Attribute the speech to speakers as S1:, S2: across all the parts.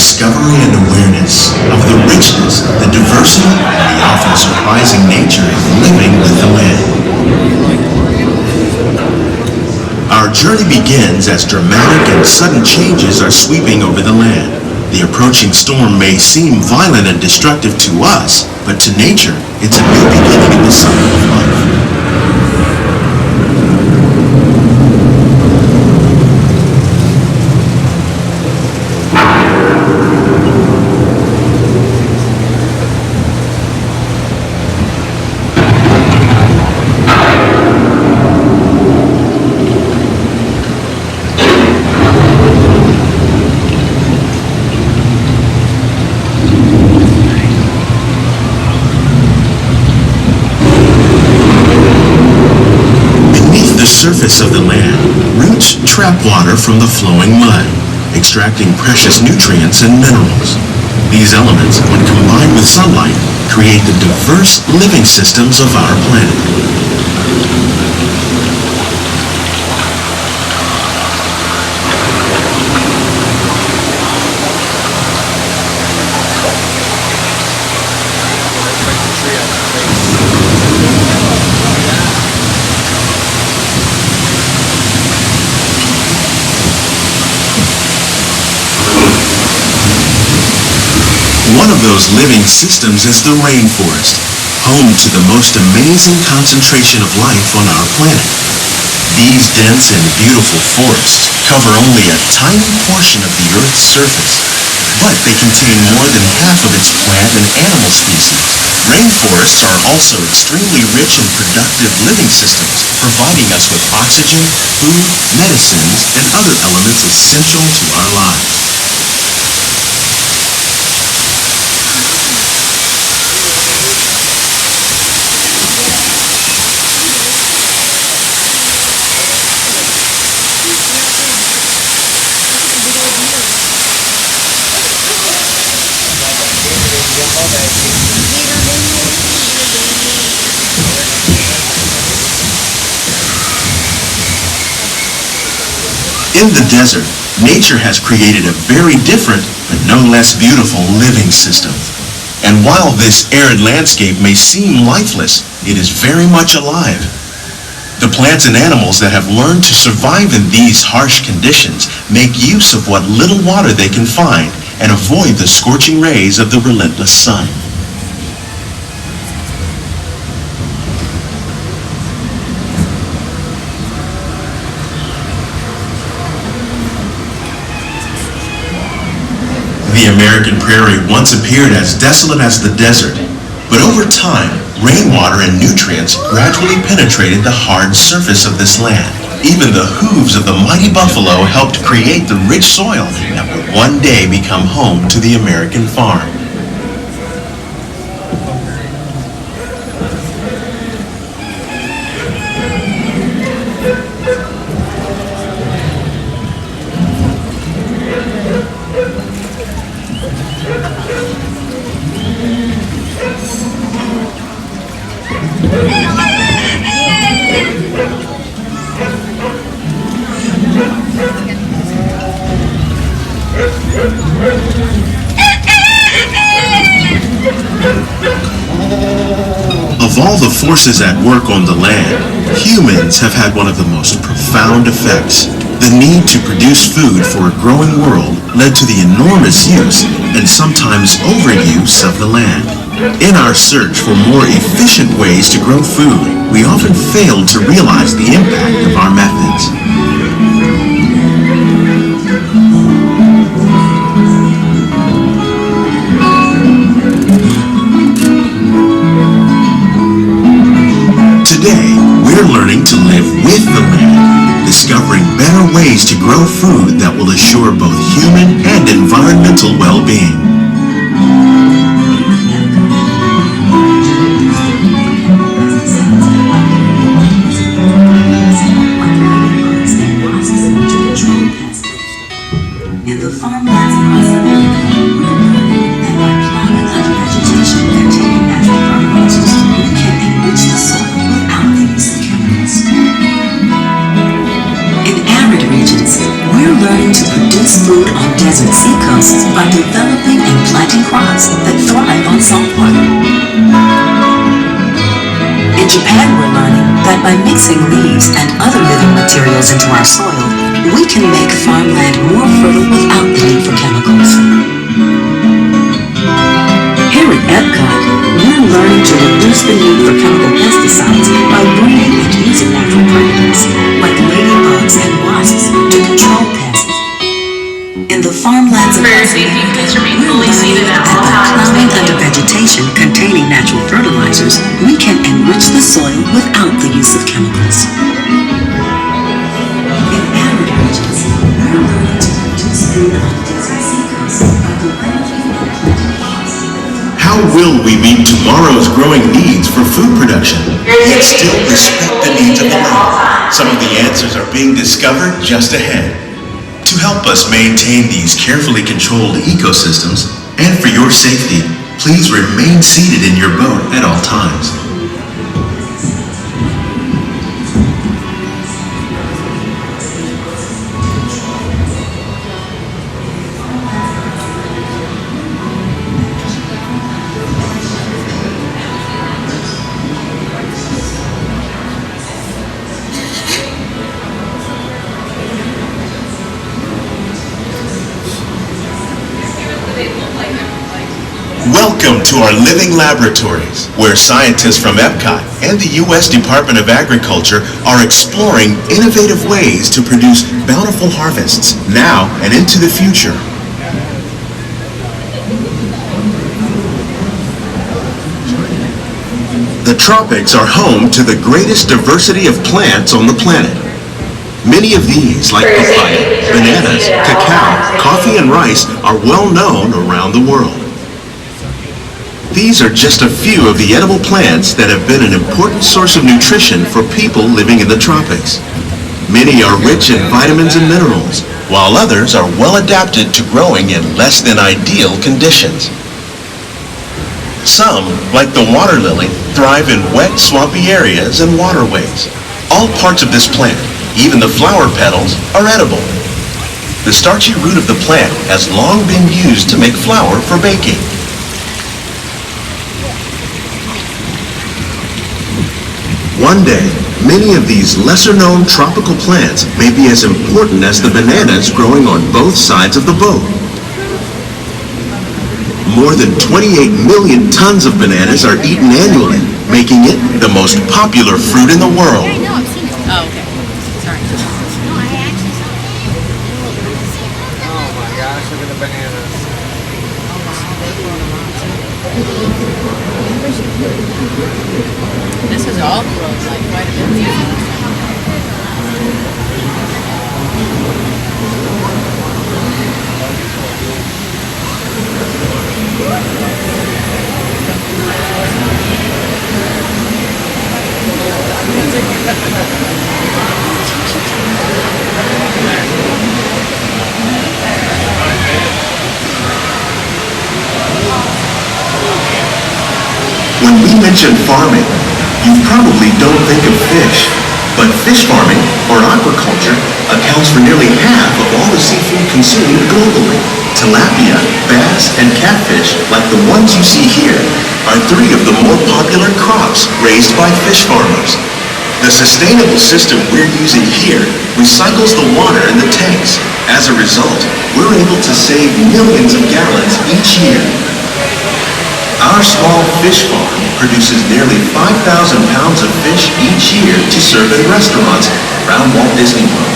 S1: discovery and awareness of the richness, the diversity, and the often surprising nature of living with the land. Our journey begins as dramatic and sudden changes are sweeping over the land. The approaching storm may seem violent and destructive to us, but to nature, it's a new beginning in the cycle of life. Surface of the land, roots trap water from the flowing mud, extracting precious nutrients and minerals. These elements, when combined with sunlight, create the diverse living systems of our planet. One of those living systems is the rainforest, home to the most amazing concentration of life on our planet. These dense and beautiful forests cover only a tiny portion of the Earth's surface, but they contain more than half of its plant and animal species. Rainforests are also extremely rich and productive living systems, providing us with oxygen, food, medicines, and other elements essential to our lives. In the desert, nature has created a very different, but no less beautiful living system. And while this arid landscape may seem lifeless, it is very much alive. The plants and animals that have learned to survive in these harsh conditions make use of what little water they can find and avoid the scorching rays of the relentless sun. The American prairie once appeared as desolate as the desert, but over time, rainwater and nutrients gradually penetrated the hard surface of this land. Even the hooves of the mighty buffalo helped create the rich soil that would one day become home to the American farm. Of all the forces at work on the land, humans have had one of the most profound effects. The need to produce food for a growing world led to the enormous use and sometimes overuse of the land. In our search for more efficient ways to grow food, we often fail to realize the impact of our methods. Today, we're learning to live with the land, discovering better ways to grow food that will assure both human and environmental well-being.
S2: In the farmlands across America, we're learning that by plowing under vegetation containing natural fertilizers, we can enrich the soil without the use of chemicals. In arid regions, we're learning to produce food on desert seacoasts by developing and planting crops that thrive on salt water. In Japan, we're learning that by mixing leaves and other living materials into our soil, we can make farmland more fertile without the need for chemicals. Here at Epcot, we're learning to reduce the need for chemical pesticides by breeding and using natural predators, like ladybugs and wasps, to control pests. In the farmlands of Pennsylvania, we're learning that by plowing under vegetation containing natural fertilizers, we can enrich the soil without the use of chemicals. In arid regions, we're learning to reduce food on desert seacoasts by developing and planting crops.
S1: How will we meet tomorrow's growing needs for food production, yet still respect the needs of the land? Some of the answers are being discovered just ahead. To help us maintain these carefully controlled ecosystems, and for your safety, please remain seated in your boat at all times. Welcome to our living laboratories, where scientists from Epcot and the U.S. Department of Agriculture are exploring innovative ways to produce bountiful harvests now and into the future. The tropics are home to the greatest diversity of plants on the planet. Many of these, like papaya, bananas, cacao, coffee, and rice, are well known around the world. These are just a few of the edible plants that have been an important source of nutrition for people living in the tropics. Many are rich in vitamins and minerals, while others are well adapted to growing in less than ideal conditions. Some, like the water lily, thrive in wet, swampy areas and waterways. All parts of this plant, even the flower petals, are edible. The starchy root of the plant has long been used to make flour for baking. One day, many of these lesser-known tropical plants may be as important as the bananas growing on both sides of the boat. More than 28 million tons of bananas are eaten annually, making it the most popular fruit in the world.
S3: Oh, okay. Sorry.
S4: Oh my gosh, look at the bananas.
S3: This is all grown like quite a bit easier.
S1: When we mention farming, you probably don't think of fish, but fish farming, or aquaculture, accounts for nearly half of all the seafood consumed globally. Tilapia, bass, and catfish, like the ones you see here, are three of the more popular crops raised by fish farmers. The sustainable system we're using here recycles the water in the tanks. As a result, we're able to save millions of gallons each year. Our small fish farm produces nearly 5,000 pounds of fish each year to serve in restaurants around Walt Disney World.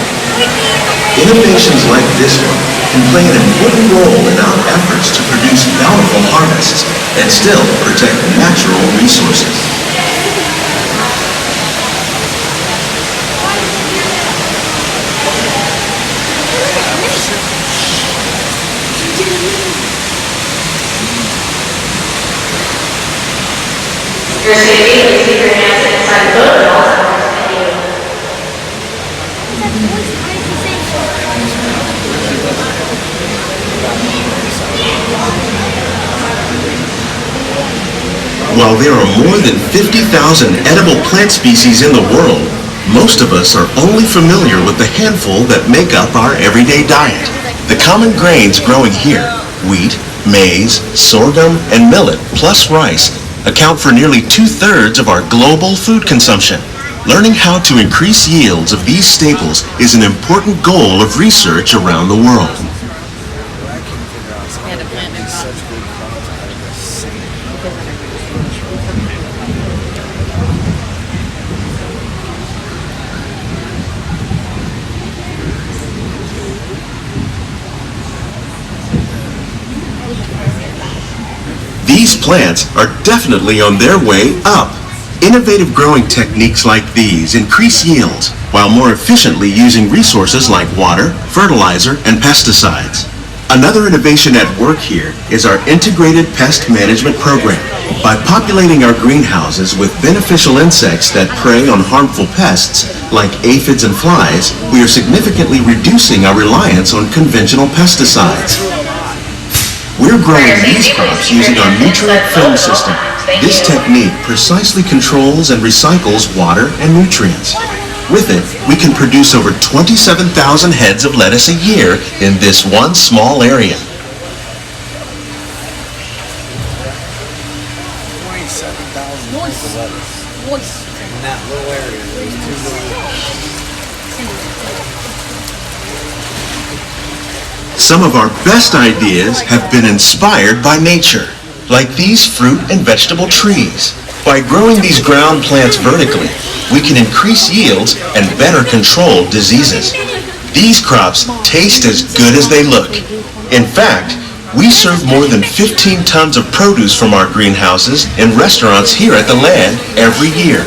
S1: Innovations like this one can play an important role in our efforts to produce bountiful harvests and still protect natural resources.
S5: Your safety, please keep your hands inside the boat at all times. Thank you.
S1: While there are more than 50,000 edible plant species in the world, most of us are only familiar with the handful that make up our everyday diet. The common grains growing here Wheat, maize, sorghum, and millet, plus rice, account for nearly 2/3 of our global food consumption. Learning how to increase yields of these staples is an important goal of research around the world.
S3: We had to plant new crops.
S1: These plants are definitely on their way up. Innovative growing techniques like these increase yields while more efficiently using resources like water, fertilizer, and pesticides. Another innovation at work here is our integrated pest management program. By populating our greenhouses with beneficial insects that prey on harmful pests like aphids and flies, we are significantly reducing our reliance on conventional pesticides. We're growing these crops using our nutrient film system. This technique precisely controls and recycles water and nutrients. With it, we can produce over 27,000 heads of lettuce a year in this one small area.
S4: 27,000 tons of lettuce. In that little area, those two little...
S1: Some of our best ideas have been inspired by nature, like these fruit and vegetable trees. By growing these ground plants vertically, we can increase yields and better control diseases. These crops taste as good as they look. In fact, we serve more than 15 tons of produce from our greenhouses in restaurants here at the Land every year.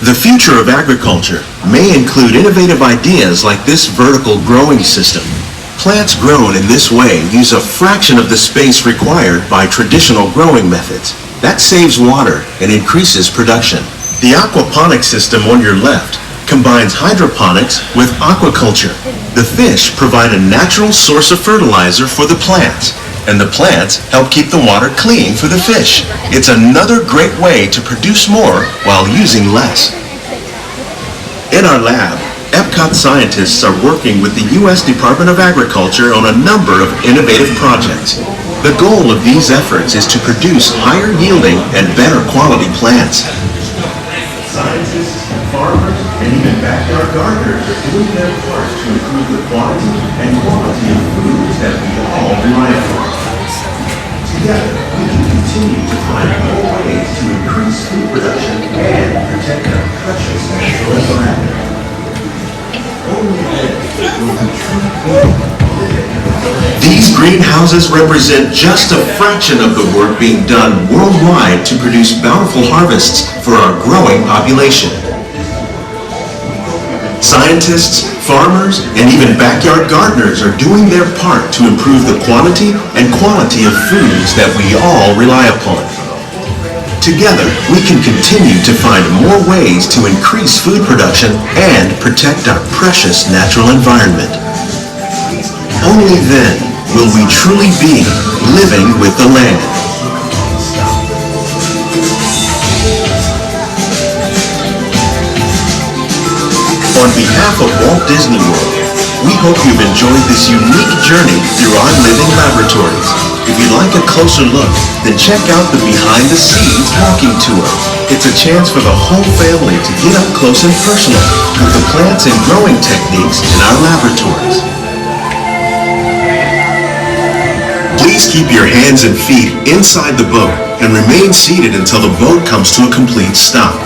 S1: The future of agriculture may include innovative ideas like this vertical growing system. Plants grown in this way use a fraction of the space required by traditional growing methods. That saves water and increases production. The aquaponics system on your left combines hydroponics with aquaculture. The fish provide a natural source of fertilizer for the plants, and the plants help keep the water clean for the fish. It's another great way to produce more while using less. In our lab, Epcot scientists are working with the U.S. Department of Agriculture on a number of innovative projects. The goal of these efforts is to produce higher yielding and better quality plants. Scientists, farmers, and even backyard gardeners are doing their part to improve the quantity and quality of foods that we all rely upon. Together, we can continue to find more ways to increase food production and protect our precious natural environment. Only then will we truly be living in the land. These greenhouses represent just a fraction of the work being done worldwide to produce bountiful harvests for our growing population. Scientists, farmers, and even backyard gardeners are doing their part to improve the quantity and quality of foods that we all rely upon. Together, we can continue to find more ways to increase food production and protect our precious natural environment. Only then will we truly be living with the land. On behalf of Walt Disney World, we hope you've enjoyed this unique journey through our living laboratories. If you'd like a closer look, then check out the behind-the-scenes walking tour. It's a chance for the whole family to get up close and personal with the plants and growing techniques in our laboratories. Please keep your hands and feet inside the boat and remain seated until the boat comes to a complete stop.